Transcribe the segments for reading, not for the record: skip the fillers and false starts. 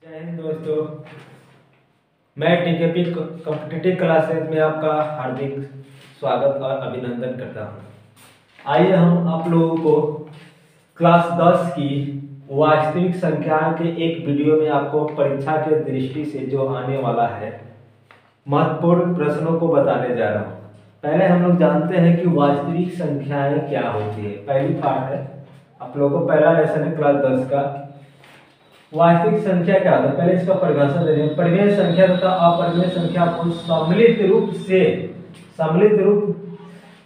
जय हिंद दोस्तों। मैं टीकेपी कॉम्पिटिटिव क्लासेज में आपका हार्दिक स्वागत और अभिनंदन करता हूं। आइए हम आप लोगों को क्लास 10 की वास्तविक संख्या के एक वीडियो में आपको परीक्षा के दृष्टि से जो आने वाला है महत्वपूर्ण प्रश्नों को बताने जा रहा हूं। पहले हम लोग जानते हैं कि वास्तविक संख्याएं क्या होती है। पहली पार्ट है, आप लोगों को पहला लेसन है क्लास 10 का। वास्तविक संख्या क्या होता है, पहले इसका परिभाषा दे दें। परिमेय संख्या तथा अपरिमेय संख्या को सम्मिलित रूप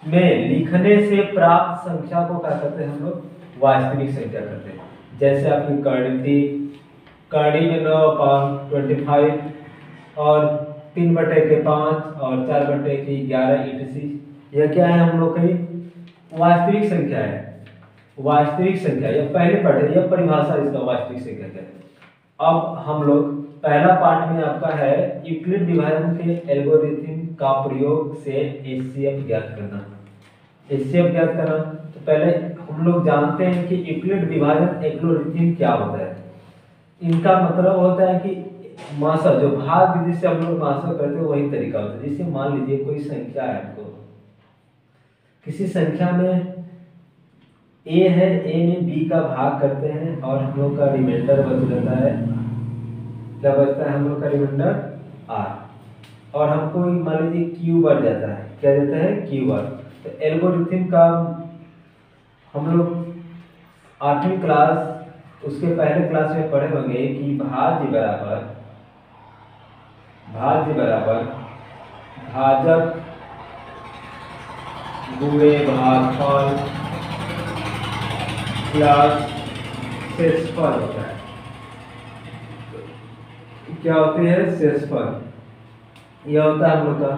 में लिखने से प्राप्त संख्या को क्या करते हैं हम लोग वास्तविक संख्या करते हैं। जैसे आपकी करड़ी थी, करड़ी में 9/25 और 3/5 और 4/11 ETC। यह क्या है हम लोग की वास्तविक संख्या है। वास्तविक संख्या यह पहले पार्ट है, यह परिभाषा इसका वास्तविक संख्या क्या है। अब हम लोग पहला पार्ट में आपका है यूक्लिड विभाजन के एल्गोरिथम का प्रयोग से एचसीएफ ज्ञात करना। एचसीएफ ज्ञात करना तो पहले हम लोग जानते हैं कि यूक्लिड विभाजन एल्गोरिथम क्या होता है। इनका मतलब होता है कि मासा जो भाग विधि से हम लोग मासा करते हैं वही तरीका होता है। जैसे मान लीजिए कोई संख्या है, आपको किसी संख्या में ए है, ए में बी का भाग करते हैं और हम लोग का रिमाइंडर बच जाता है। क्या बचता है हम लोग का रिमाइंडर आर, और हमको मान लीजिए क्यू बढ़ जाता है। क्या देता है क्यू आर। तो एल्गोरिथम का हम लोग 8वीं क्लास उसके पहले क्लास में पढ़े होंगे कि भाज्य बराबर भाजक गुणे भागफल प्लस शेषफल होता है। क्या होती है शेषफल। यह होता है हम लोग का,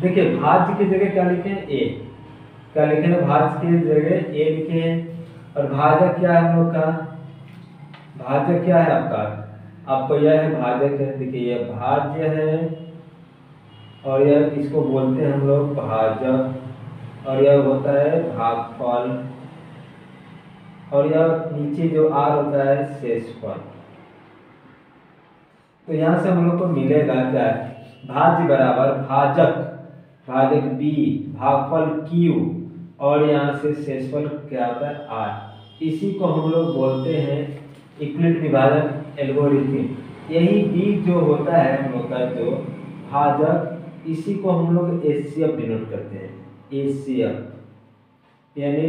देखिए भाज्य की जगह क्या लिखे हैं ए, क्या लिखे हैं भाज्य की जगह ए लिखे हैं। और भाजक क्या है हम लोग का, भाजक क्या है आपको यह है भाजक है। देखिए यह भाज्य है और यह इसको बोलते हैं हम लोग भाजक, और यह होता है भागफल, और यह नीचे जो आर होता है शेषफल। तो यहां से हम लोग को मिलेगा क्या, भाज्य बराबर भाजक बी भागफल क्यू, और यहाँ से शेषफल क्या होता है आर। इसी को हम लोग बोलते हैं यूक्लिड विभाजन एल्गोरिथम। यही बी जो होता है हम लोग का जो भाजक, इसी को हम लोग एचसीएफ डिनोट करते हैं। एचसीएफ यानी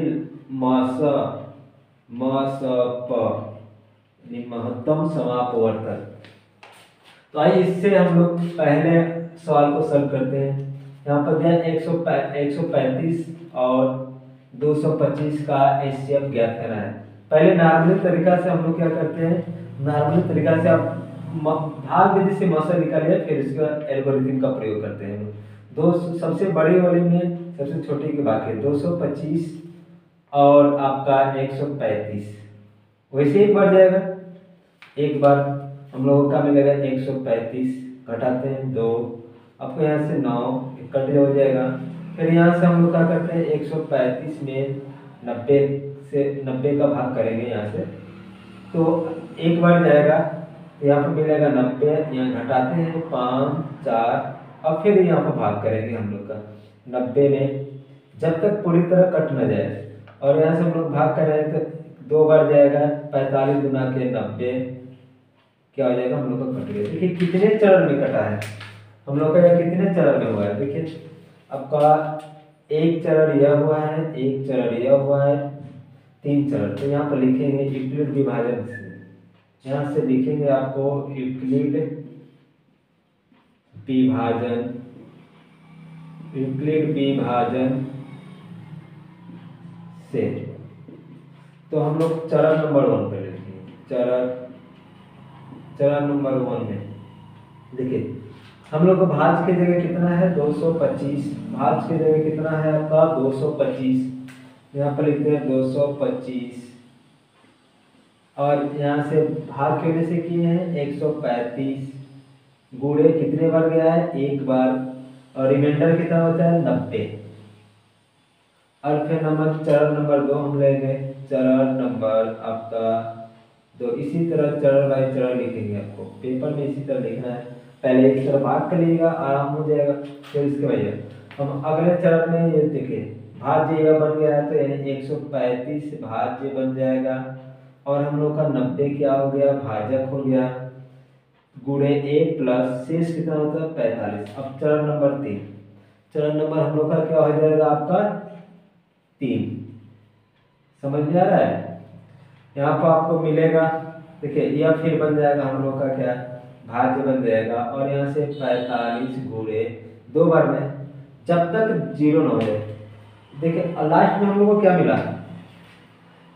महत्तम समापवर्तक। तो आइए इससे हम लोग पहले सवाल को सॉल्व करते हैं। यहाँ पर दिया 135 और 225 का एचसीएफ ज्ञात करना है। पहले नॉर्मली तरीका से हम लोग क्या करते हैं, नॉर्मली तरीका से आप भाग विधि से मौसा निकालिए, फिर इसका एल्गोरिथम का प्रयोग करते हैं। दो सबसे बड़ी वाली में सबसे छोटी के बाकी 225 और आपका 135 वैसे ही बढ़ जाएगा। एक बार हम लोगों का मिलेगा 135, घटाते हैं 2, आपको यहाँ से 9 कट हो जाएगा। फिर यहाँ से हम लोग क्या करते हैं 135 में 90 का भाग करेंगे यहाँ से, तो एक बार जाएगा, यहाँ पर मिलेगा 90, यहाँ घटाते हैं 5 4, अब फिर यहाँ पर भाग करेंगे हम लोग का 90 में, जब तक पूरी तरह कट न जाए। और यहाँ से हम लोग भाग कर रहे हैं तो 2 बार जाएगा, 45 गुना के 90 क्या हो जाएगा हम लोग का कट गया। देखिए कितने चरण में कटा है हम लोग का, यह कितने चरण में हुआ है। देखिए आपका एक चरण यह हुआ है, एक चरण यह हुआ है, 3 चरण। तो यहाँ पर लिखेंगे यूक्लिड विभाजन से, यहाँ से लिखेंगे आपको यूक्लिड विभाजन से। तो हम लोग चरण नंबर 1 पे लिखेंगे। चरण नंबर 1 में देखिए हम लोग को भाज्य की जगह कितना है 225, भाज्य की जगह कितना है आपका 225, यहाँ पर लिखते हैं 225, और यहाँ से भाग के वजह से किए हैं 135, गुणे कितने बार गया है 1 बार, और रिमाइंडर कितना होता है 90। और फिर चरण नंबर 2 हम लेंगे, चरण नंबर आपका तो इसी तरह चरण बाई चरण लिखेंगे, आपको पेपर में इसी तरह लिखना है। पहले एक तरह भाग कर लीजिएगा, आराम हो जाएगा। फिर इसके भैया हम अगले चरण में ये देखिए भाज्य यह बन गया है, तो यानी 135 भाज्य बन जाएगा। और हम लोग का 90 क्या हो गया, भाजक हो गया, गुणे 1 प्लस शेष कितना होता है 45। अब चरण नंबर 3, चरण नंबर हम लोग का क्या हो जाएगा आपका 3। समझ में आ रहा है? यहाँ पर आपको मिलेगा, देखिए यह फिर बन जाएगा हम लोग का क्या भाज्य बन जाएगा। और यहाँ से 45 गुणे 2 बार में, जब तक 0 ना हो जाए। देखिए लास्ट में हम लोग को क्या मिला,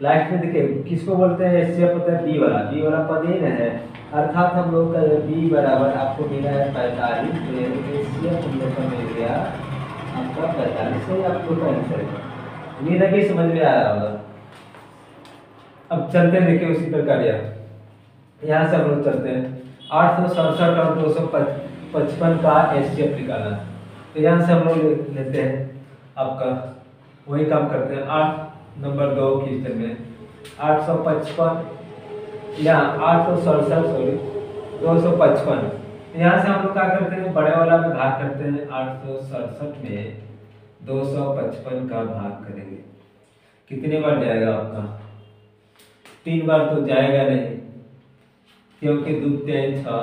लास्ट में देखिए किसको बोलते हैं, एचसीएफ होता है बी वाला पद ही है। अर्थात हम लोग का बी बराबर आपको मिला है 45, तो एचसीएफ हम लोग का मिल गया आपका 45। सही आपको का आंसर है। उम्मीद है कि समझ में आ रहा होगा। अब चलते हैं, देखिए उसी प्रकार यहाँ से हम लोग चलते हैं 867 और 255 का एचसीएफ निकालना। तो यहाँ से हम लोग लेते हैं आपका वही काम करते हैं 8 नंबर 2 की स्तर में 855 या 867 सॉरी 255। यहाँ से हम लोग क्या करते हैं, बड़े वाला में भाग करते हैं। 867 में 255 का भाग करेंगे, कितने बार जाएगा आपका 3 बार तो जाएगा नहीं, क्योंकि 2 3 6।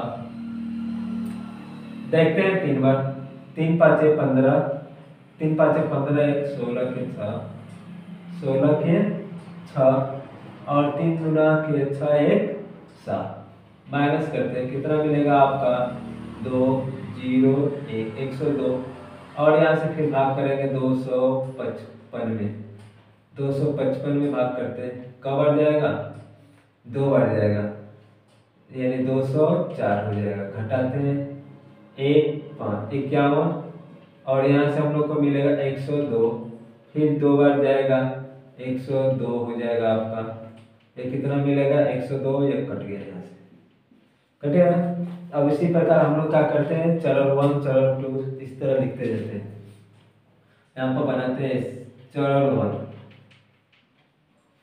देखते हैं 3 बार, 3 5 15, 3 5 15, 1 16 के 6, 16 के 6 और 3 गुना के 6 1 7। माइनस करते हैं, कितना मिलेगा आपका 2 0 1 102। और यहाँ से फिर भाग करेंगे 255 में, 255 में भाग करते हैं, कब बढ़ जाएगा 2 बढ़ जाएगा, यानी 204 हो जाएगा। घटाते हैं 1 5 51 और यहाँ से हम लोग को मिलेगा 102, फिर 2 बार जाएगा 102 हो जाएगा आपका। ये कितना मिलेगा 102, ये कट गया, यहाँ से कट गया। अब इसी प्रकार हम लोग क्या करते हैं, चरण 1 चरण 2 इस तरह लिखते रहते हैं। यहाँ पर बनाते हैं चरण 1।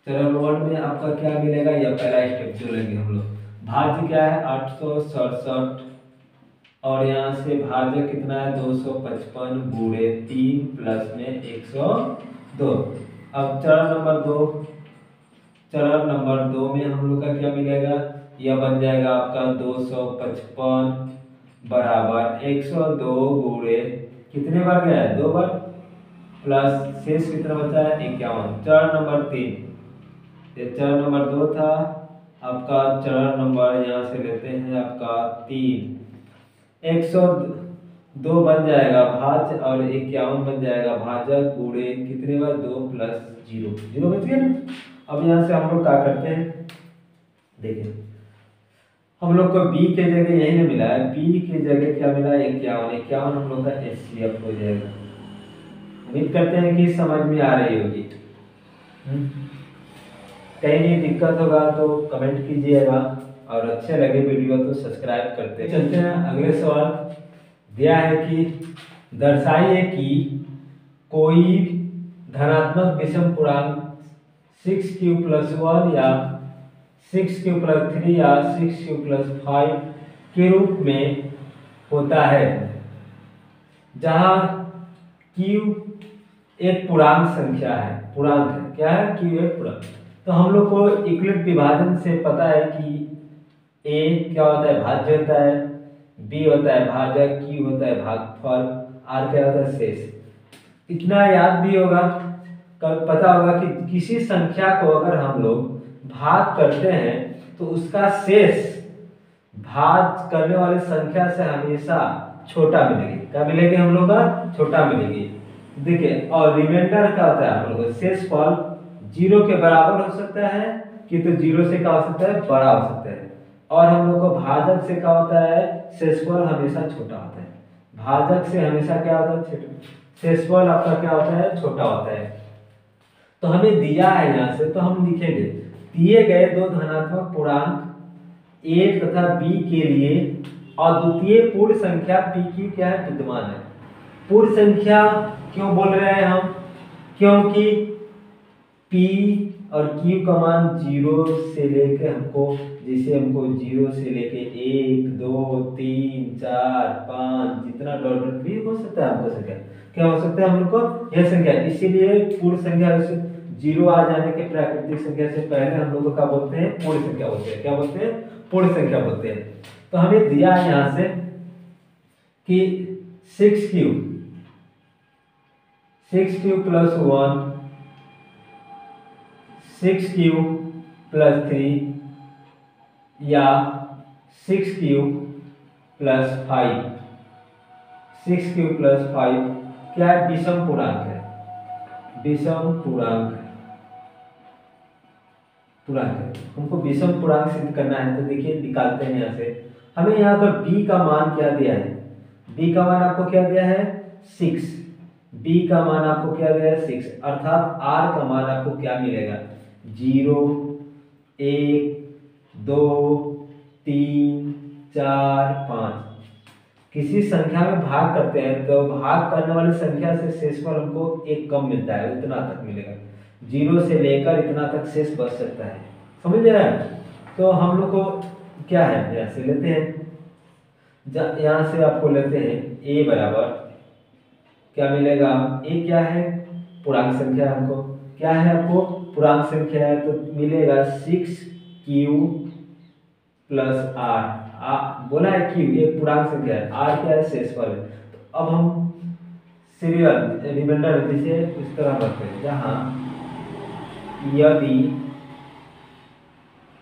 चरण 1 में आपका क्या मिलेगा, यह पहला स्टेप जो लेंगे हम लोग। भाज्य क्या है 867 और यहाँ से भाजक कितना है 255 गुणे 3 प्लस में 102। अब चरण नंबर 2, चरण नंबर 2 में हम लोग का क्या मिलेगा, यह बन जाएगा आपका 255 बराबर 102 गुणे कितने बार गया है 2 बार, प्लस शेष कितना बचा है 51। चरण नंबर 3, ये चरण नंबर 2 था आपका। चरण नंबर यहाँ से लेते हैं आपका 3, 102 बन जाएगा भाज्य और 51 बन जाएगा भाजक गुणे कितने बार 2 प्लस 0 0 बच गया ना। अब यहाँ से हम लोग क्या करते हैं, देखिए हम लोग को b के जगह यही ना मिला है, b के जगह क्या मिला 51 हम लोग का एचसीएफ हो जाएगा। उम्मीद करते हैं कि समझ में आ रही होगी। कहीं भी दिक्कत होगा तो कमेंट कीजिएगा और अच्छे लगे वीडियो तो सब्सक्राइब करते। चलते हैं अगले सवाल। दिया है कि दर्शाइए कि कोई धनात्मक विषम पूर्णांक 6q+1 या 6q+3 या 6q+5 के रूप में होता है, जहां q एक पूर्णांक संख्या है, पूर्णांक है, क्या है q एक पूर्णांक। तो हम लोग को यूक्लिड विभाजन से पता है कि a क्या होता है भाज्य होता है, b होता है भाजक, q होता है भागफल, r क्या होता है शेष। इतना याद भी होगा, कल पता होगा कि किसी संख्या को अगर हम लोग भाग करते हैं तो उसका शेष भाग करने वाली संख्या से हमेशा छोटा मिलेगी। क्या मिलेगी हम लोग का छोटा मिलेगी। देखिए और रिमाइंडर क्या होता है हम लोग शेषफल 0 के बराबर हो सकता है कि तो 0 से क्या हो सकता है बड़ा हो सकता है। और हम लोग को भाजक से क्या होता है शेषफल हमेशा छोटा होता है। भाजक से हमेशा क्या होता है शेषफल आपका क्या होता है छोटा होता है। तो हमें दिया है यहाँ से तो हम लिखेंगे दिए गए दो धनात्मक पूर्णांक a तथा b के लिए अद्वितीय पूर्ण संख्या p की क्या है विद्यमान है। पूर्ण संख्या क्यों बोल रहे हैं हम, क्योंकि p और क्यू का मान 0 से लेके हमको, जैसे हमको 0 से लेके 1 2 3 4 5 जितना डॉट डॉट भी हो सकता है हमको संख्या, क्या हो सकता है हम लोग को यह संख्या। इसीलिए पूर्ण संख्या 0 आ जाने के प्राकृतिक संख्या से पहले हम लोग को क्या बोलते हैं, पूर्ण संख्या बोलते हैं। क्या बोलते हैं, पूर्ण संख्या बोलते हैं। तो हमें दिया है यहाँ से कि 6 क्यूब प्लस 1, 6 क्यूब प्लस 3 या 6 क्यूब प्लस 5, 6 क्यूब प्लस 5 क्या है, विषम पूर्णांक है, विषम पूर्णांक है। हमको विषम पूर्णांक सिद्ध करना है, तो देखिए निकालते हैं यहाँ से। हमें यहाँ पर b का मान क्या दिया है, b का मान आपको क्या दिया है 6, b का मान आपको क्या दिया है 6, अर्थात r का मान आपको क्या मिलेगा 0 1 2 3 4 5। किसी संख्या में भाग करते हैं तो भाग करने वाली संख्या से शेषफल हमको एक कम मिलता है, उतना तक मिलेगा, 0 से लेकर इतना तक शेष बच सकता है, समझ रहे हैं। तो हम लोग को क्या है, यहाँ से लेते हैं, यहाँ से आपको लेते हैं a बराबर क्या मिलेगा, a क्या है पूर्णांक संख्या, हमको क्या है, आपको पूर्णांक संख्या है, तो मिलेगा 6 क्यूब प्लस r, बोला है क्यू एक पूर्णांक संख्या है, r क्या है शेषफल है। तो अब हम सीरियल रिमाइंडर जैसे इस तरह करते हैं, जहाँ यदि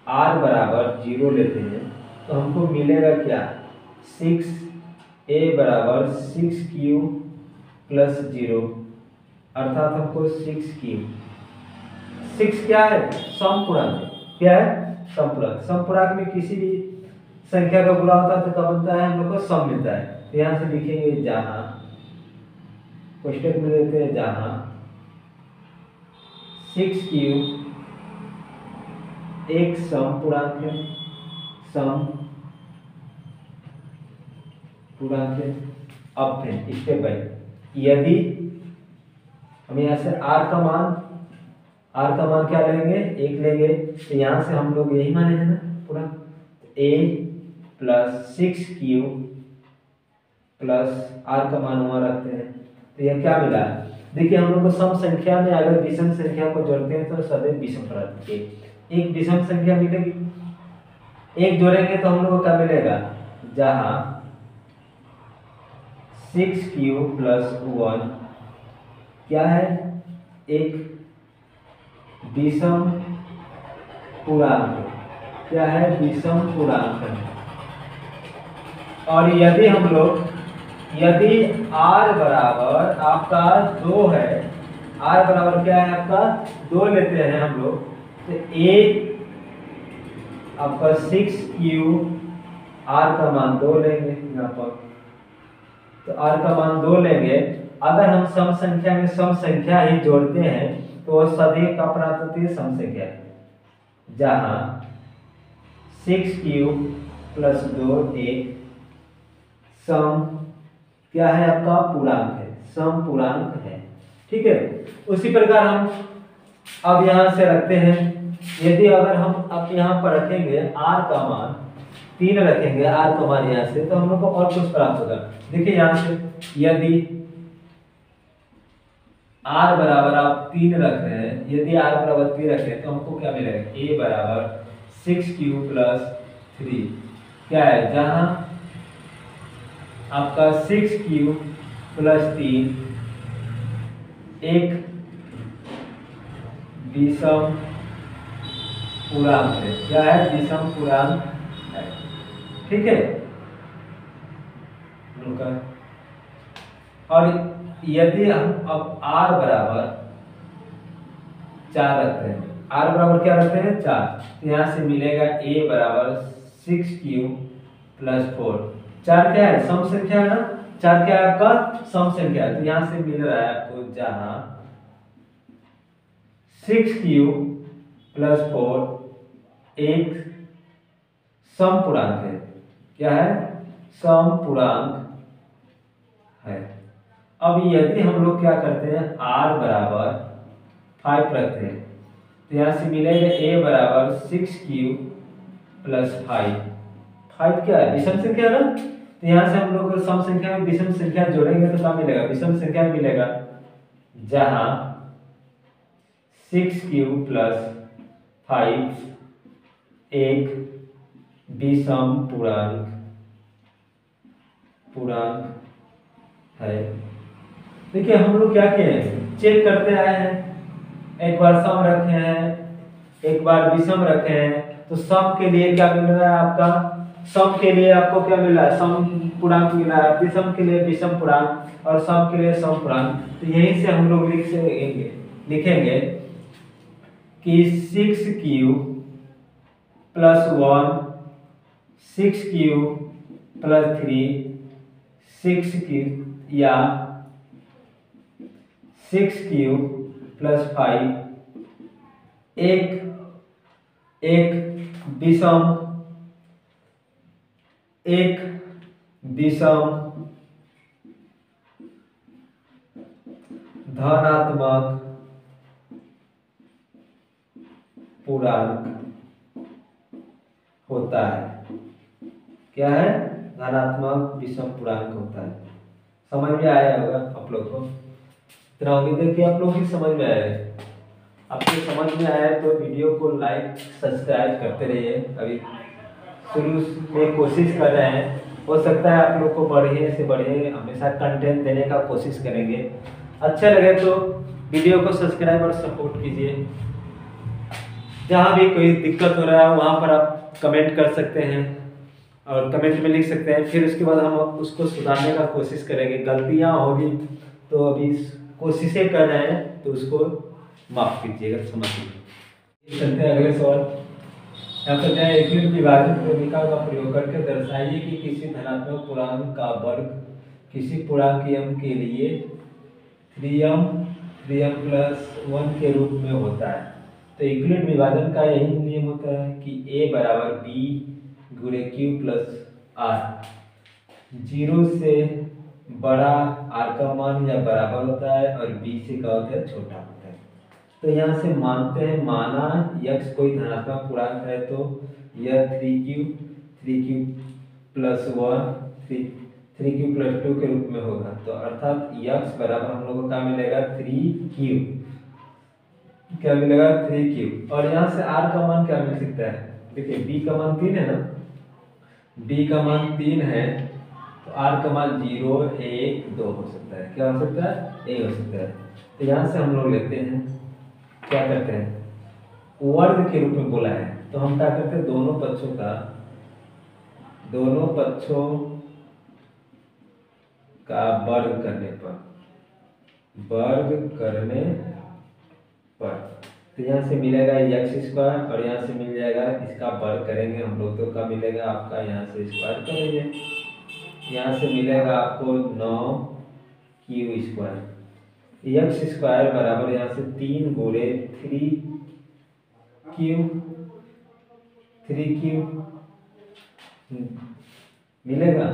r बराबर 0 लेते हैं तो हमको मिलेगा क्या 6, a बराबर 6 क्यूब प्लस 0, अर्थात हमको 6 क्यूब, 6 क्या है समपूर्णांक, क्या है समपूर्णांक। समपूर्णांक में किसी भी संख्या का गुणा होता है तो क्या बनता है, हम लोग को सम मिलता है। तो यहाँ से लिखेंगे जहां कोष्टक में लेते हैं, जहां 6 क्यूब एक सम पूर्णांक है, सम पूर्णांक है। अब फिर स्टेप बाय, यदि हम यहाँ से r का मान क्या लेंगे 1 लेंगे, तो यहाँ से हम लोग यही माने हैं ना पूरा, a plus 6 cube plus r का मान वहां रखते हैं, तो यह क्या मिला। देखिए हम लोग को सम संख्या में अगर विषम संख्या को जोड़ते हैं तो सदैव विषम प्राप्त, एक विषम संख्या मिलेगी, एक जोड़ेंगे तो हम लोग को क्या मिलेगा, जहां 6 क्यूब प्लस 1 क्या है एक विषम पूर्णांक, क्या है विषम पूर्णांक है। और यदि हम लोग यदि r बराबर आपका 2 है, r बराबर क्या है आपका 2 लेते हैं हम लोग, तो a आपका 6 क्यूब r का मान 2 लेंगे यहाँ पर, तो r का मान 2 लेंगे। अगर हम सम संख्या में सम संख्या ही जोड़ते हैं तो सदैव का प्राप्त होती है सम संख्या, जहां 6 क्यूब प्लस 2 एक सम क्या है आपका पूर्णांक है, सम पूर्णांक है, ठीक है। उसी प्रकार हम अब यहाँ से रखते हैं, यदि अगर हम अब यहाँ पर रखेंगे r का मान 3 रखेंगे, r का मान यहाँ से, तो हम लोग को और कुछ प्राप्त होगा। देखिए यहाँ से यदि r बराबर आप 3 रख रहे हैं, यदि r बराबर 3 रख रहे हैं तो हमको क्या मिलेगा, a बराबर 6 क्यूब प्लस 3 क्या है, जहां आपका 6 क्यूब प्लस 3 एक विषम पूर्णांक है, क्या है विषम पूर्णांक है, ठीक है। और यदि हम अब r बराबर 4 रखते हैं, r बराबर क्या रखते हैं 4, तो यहाँ से मिलेगा a बराबर 6 क्यूब प्लस 4, 4 क्या है सम संख्या है ना, 4 क्या है आपका सम संख्या है, तो यहाँ से मिल रहा है आपको जहां 6 क्यूब प्लस 4 एक सम पूर्णांक है, क्या है सम पूर्णांक है। अब यदि हम लोग क्या करते हैं r बराबर 5 रखते हैं, तो यहाँ से मिलेगा a बराबर 6 प्लस 5 क्या है, विषम संख्या ना। तो यहाँ से हम लोग सम संख्या में विषम संख्या जोड़ेंगे तो क्या मिलेगा, विषम संख्या मिलेगा जहाँ 6 प्लस 5 एक विषम पूर्णांक है। देखिए हम लोग क्या किए हैं, चेक करते आए हैं, एक बार सम रखे हैं, एक बार विषम रखे हैं। तो सम के लिए क्या मिल रहा है आपका, सम के लिए आपको क्या मिल रहा है, सम पूर्णांक मिल रहा है, विषम के लिए विषम पूर्णांक और सम के लिए सम पूर्णांक। तो यहीं से हम लोग लिखेंगे कि 6 प्लस 1 6 प्लस 3 6 या 6 प्लस 5 एक विषम धनात्मक पूर्णांक होता है। क्या है, धनात्मक विषम पूर्णांक होता है। समझ में आया होगा आप लोग को, इतना उम्मीद है कि आप लोग भी समझ में आया है। आपको समझ में आया तो वीडियो को लाइक सब्सक्राइब करते रहिए। अभी शुरू में कोशिश कर रहे हैं, हो सकता है आप लोग को बढ़िया से बढ़िया हमेशा कंटेंट देने का कोशिश करेंगे। अच्छा लगे तो वीडियो को सब्सक्राइब और सपोर्ट कीजिए। जहाँ भी कोई दिक्कत हो रहा है वहाँ पर आप कमेंट कर सकते हैं और कमेंट में लिख सकते हैं, फिर उसके बाद हम उसको सुधारने का कोशिश करेंगे। गलतियाँ होगी तो अभी कोशिशें कर रहे हैं तो उसको माफ कीजिएगा, समझ लीजिए। चलते हैं अगले सवाल। यहाँ पर क्या यूक्लिड विभाजन प्रमेय का प्रयोग करके दर्शाइए कि किसी धनात्मक पूर्णांक का वर्ग किसी पूर्णांक m के लिए 3m प्लस 1 के रूप में होता है। तो यूक्लिड विभाजन का यही नियम होता है कि a बराबर b गुणे q प्लस r। 0 से बड़ा r का मान या बराबर होता है और b से क्या होता है, छोटा होता है। तो यहाँ से मानते हैं, माना x कोई धनात्मक पूर्णांक है तो यह 3q प्लस 1 3q प्लस 2 के रूप में होगा। तो अर्थात x बराबर हम लोग को क्या मिलेगा, 3q। क्या मिलेगा, 3q। और यहाँ से r का मान क्या मिल सकता है, देखिए b का मान 3 है ना, b का मान 3 है तो r का मान 0 1 2 हो सकता है। क्या हो सकता है, a हो सकता है। तो यहाँ से हम लोग लेते हैं, क्या करते हैं, वर्ग के रूप में बोला है तो हम क्या करते हैं, दोनों पक्षों का वर्ग करने पर तो यहाँ से मिलेगा x² और यहाँ से मिल जाएगा, इसका वर्ग करेंगे हम लोग तो क्या मिलेगा आपका, यहाँ से स्क्वायर करेंगे, यहाँ से मिलेगा आपको 9q²। x² बराबर यहाँ से 3 गुणे 3q मिलेगा,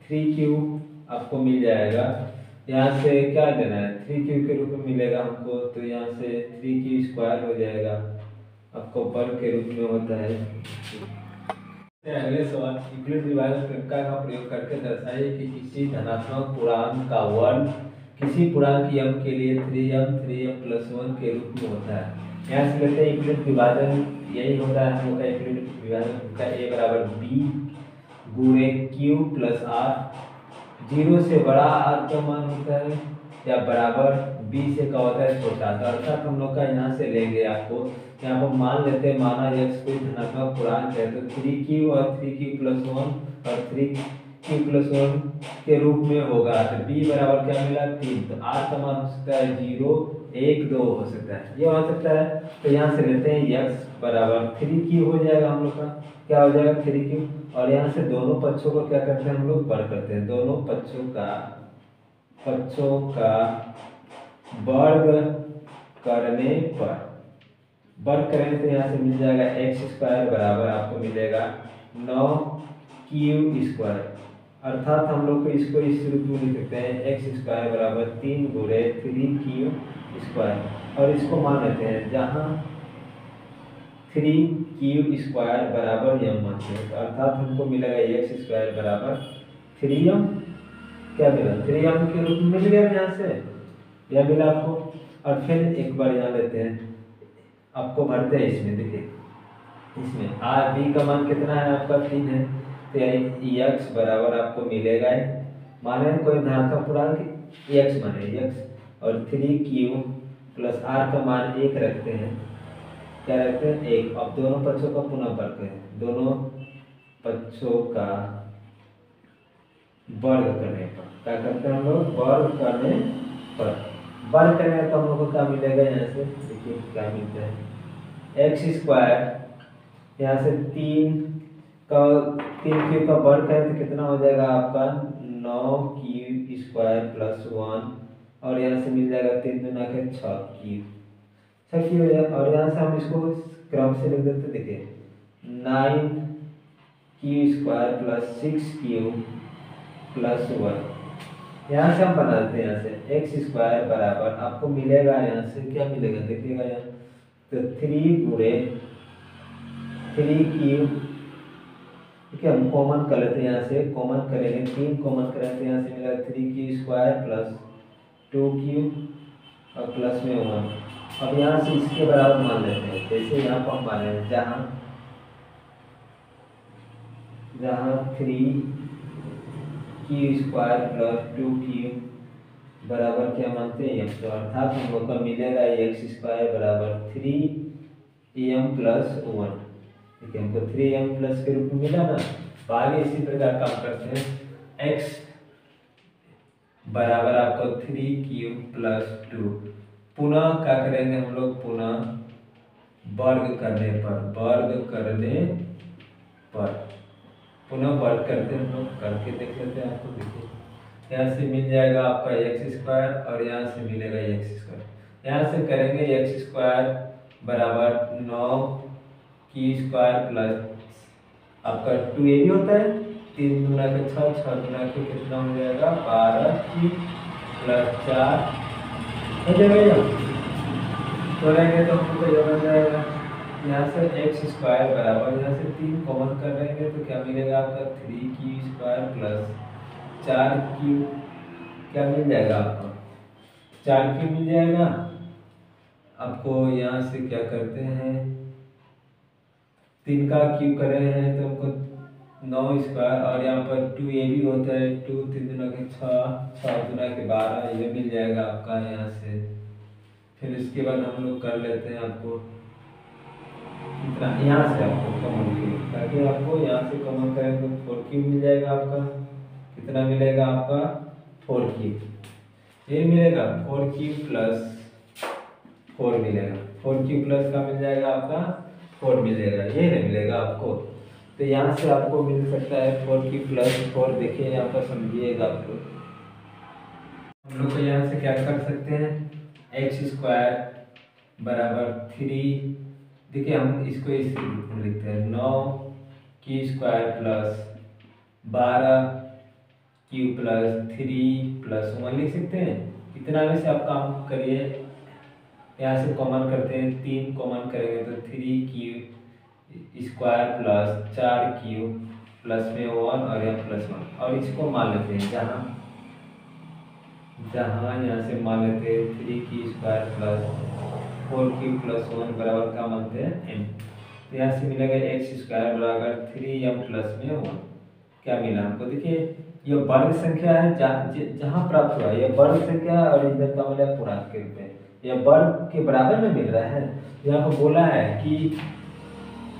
3q आपको मिल जाएगा। यहाँ से क्या लेना है, 3q के रूप में मिलेगा हमको, तो यहाँ से 3q² हो जाएगा, आपको वर्ग के रूप में होता है। अगले सवाल, यूक्लिड विभाजन प्रमेय का प्रयोग करके दर्शाइए कि किसी धनात्मक पूर्णांक का वर्ग किसी पूर्णांक m के लिए 3m प्लस 1 के रूप में होता है। यहाँ से लेते हैं यूक्लिड विभाजन, यही होता है हम लोग का यूक्लिड विभाजन का a बराबर b गुणे q प्लस r। 0 से बड़ा r का मान होता है या बराबर b से क्या होता है, छोटा। तो अर्थात हम लोग का यहाँ से लेंगे, आपको यहाँ पर मान लेते हैं, माना x कोई धनात्मक पूर्णांक है तो 3q और 3q प्लस 1 और 3q प्लस 1 के रूप में होगा। तो b बराबर क्या मिला, 3। तो r का मान हो सकता है 0 1 2 हो सकता है, ये हो सकता है। तो यहाँ से लेते हैं x बराबर 3q हो जाएगा हम लोग का, क्या हो जाएगा 3q। और यहाँ से दोनों पक्षों को क्या करते हैं हम लोग, वर्ग करते हैं। दोनों पक्षों का वर्ग करने पर वर्ग करेंगे तो यहाँ से मिल जाएगा x² बराबर आपको मिलेगा 9q²। अर्थात हम लोग को इसको इस रूप में लिख सकते हैं, x² बराबर 3 गुणे 3q²। और इसको मान लेते हैं, जहाँ 3 क्यूब स्क्वायर बराबर m मानते हैं। तो अर्थात हमको मिलेगा एक्स स्क्वायर बराबर 3m। क्या मिला? 3m के रूप में मिल गया यहाँ से, यह मिला आपको। और फिर एक बार यहाँ लेते हैं, आपको भरते हैं इसमें। देखिए इसमें आर बी का मान कितना है आपका? 3 है। तो एक्स बराबर आपको मिलेगा, माने कोई धनात्मक पूर्णांक एक्स माने एक्स, और 3 क्यू प्लस आर का मान 1 रखते हैं। क्या रखते हैं? 1। अब दोनों पक्षों का पुनः वर्ग है, दोनों पक्षों का वर्ग करने पर क्या करते हैं हम लोग? वर्ग करने पर वर्ग करेंगे तो हम लोग को क्या मिलेगा? यहाँ से देखिए क्या मिलता है, एक्स स्क्वायर। यहाँ से 3 क्यूब का वर्ग करें तो कितना हो जाएगा आपका? 9 क्यूब स्क्वायर प्लस 1, और यहाँ से मिल जाएगा 3 दूना के 6 क्यूब, 6 क्यूब हो जाएगा। और यहाँ से हम इसको क्रम से लिख देते, देखिए 9 Q square plus 6 cube plus 1। यहाँ से हम बना देते हैं, यहाँ से एक्स स्क्वायर बराबर आपको मिलेगा, यहाँ से क्या मिलेगा देखिएगा यहाँ, तो 3 गुणे 3 क्यूब। ठीक है, हम कॉमन कर लेते हैं, यहाँ से कॉमन करेंगे, 3 कॉमन करेंगे तो यहाँ से मिलेगा 3 क्यू स्क्वायर प्लस 2 क्यूब और प्लस में 1। अब यहाँ से इसके बराबर मान लेते हैं, जैसे यहाँ पर हम मान रहे हैं जहाँ 3 क्यू स्क्वायर प्लस 2 क्यू बराबर क्या मानते हैं? एम। तो अर्थात हम लोग का मिलेगा एक्स स्क्वायर बराबर 3m प्लस 1। ठीक है, हमको 3m प्लस के रूप में मिला ना। तो आगे इसी प्रकार काम करते हैं, x बराबर आपको 3 क्यूब प्लस 2। पुनः क्या करेंगे हम लोग? पुनः वर्ग करने पर पुनः वर्ग करते हैं हम लोग, करके देख लेते हैं। आपको देखिए यहाँ से मिल जाएगा आपका एक्स स्क्वायर और यहाँ से मिलेगा एक्स स्क्वायर। यहाँ से करेंगे एक्स स्क्वायर बराबर 9 की स्क्वायर प्लस आपका 2a भी होता है, 3 दूना के 6, 6 दूना के कितना हो जाएगा? 12 की प्लस 4 हो जाएगा। तो रहेंगे तो हमको यह बन जाएगा, यहाँ से एक्स स्क्वायर बराबर, यहाँ से 3 कॉमन कर रहेंगे तो क्या मिलेगा आपका? 3 क्यू स्क्वायर प्लस 4 क्यू, क्या मिल जाएगा आपको? 4 क्यू मिल जाएगा आपको। यहाँ से क्या करते हैं, 3 का क्यू कर रहे हैं तो हमको 9 स्क्वायर, और यहाँ पर 2a भी होता है, 2 3 दूना के 6, 6 दूना के 12, ये मिल जाएगा आपका यहाँ से। फिर इसके बाद हम लोग कर लेते हैं, आपको कितना यहाँ से आपको कॉमन क्यू, ताकि आपको यहाँ से कॉमन करें तो 4 क्यू मिल जाएगा आपका। कितना मिलेगा आपका? 4 क्यू। ये मिलेगा 4 क्यू प्लस 4 मिलेगा, 4 क्यू प्लस का मिल जाएगा आपका 4 मिलेगा, ये नहीं मिलेगा आपको। तो यहाँ से आपको मिल सकता है 4 क्यू प्लस 4। देखिए यहाँ पर समझिएगा आप लोग, हम लोग को यहाँ से क्या कर सकते हैं, एक्स स्क्वायर बराबर 3, देखिए हम इसको इस रूप में लिखते हैं, 9 Q square plus 12 Q plus 3 plus 1 लिख सकते हैं। इतना में से आप काम करिए, यहाँ से कॉमन करते हैं, 3 कॉमन करेंगे तो 3 Q square plus 4 Q plus में 1 और यहाँ प्लस 1, और इसको मान लेते हैं जहाँ यहाँ से मान लेते हैं 3 Q square plus 4 Q plus 1 बराबर क्या मानते हैं? m। तो यहाँ से मिलेगा एक्स स्क्वायर बराबर 3m प्लस में 1। क्या मिला हमको? देखिए ये वर्ग संख्या है, जहाँ प्राप्त हुआ यह वर्ग संख्या, और इधर का मिला पूर्णांक के रूप में, यह वर्ग के बराबर में मिल रहा है। यहाँ पर बोला है कि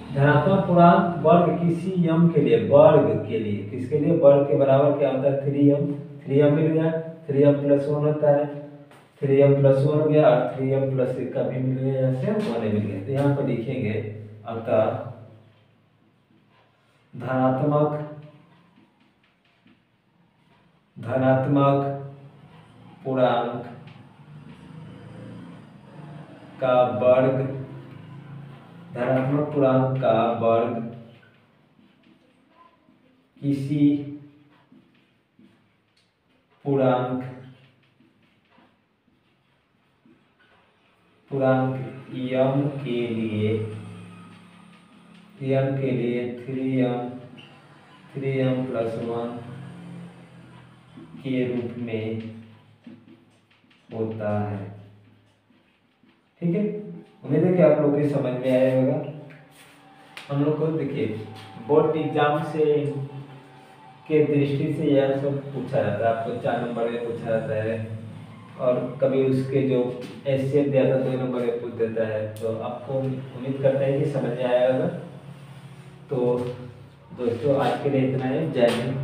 धनात्मक पूर्णांक वर्ग किसी m के लिए, वर्ग के लिए, किसके लिए? वर्ग के बराबर क्या होता है? 3m। 3m मिल गया, 3m प्लस 1 होता है, 3m प्लस 1 हो गया, और 3m प्लस 1 का भी मिल गया, यहाँ से 1 मिल गया। तो यहाँ पर लिखेंगे अतः धनात्मक पूर्णांक का वर्ग, धनात्मक पूर्णांक का वर्ग किसी पूर्णांक m के लिए m के लिए 3m प्लस 1 के रूप में होता है। ठीक है, उम्मीद है कि आप लोग को समझ में आया होगा। हम लोग को देखिए बोर्ड एग्जाम से के दृष्टि से यह सब पूछा जाता है, आपको 4 नंबर में पूछा जाता है और कभी उसके जो एचसीएफ दिया था 2 नंबर में पूछ देता है। तो आपको उम्मीद करते हैं कि समझ में आया होगा। तो दोस्तों आज के लिए इतना ही। जय हिंद।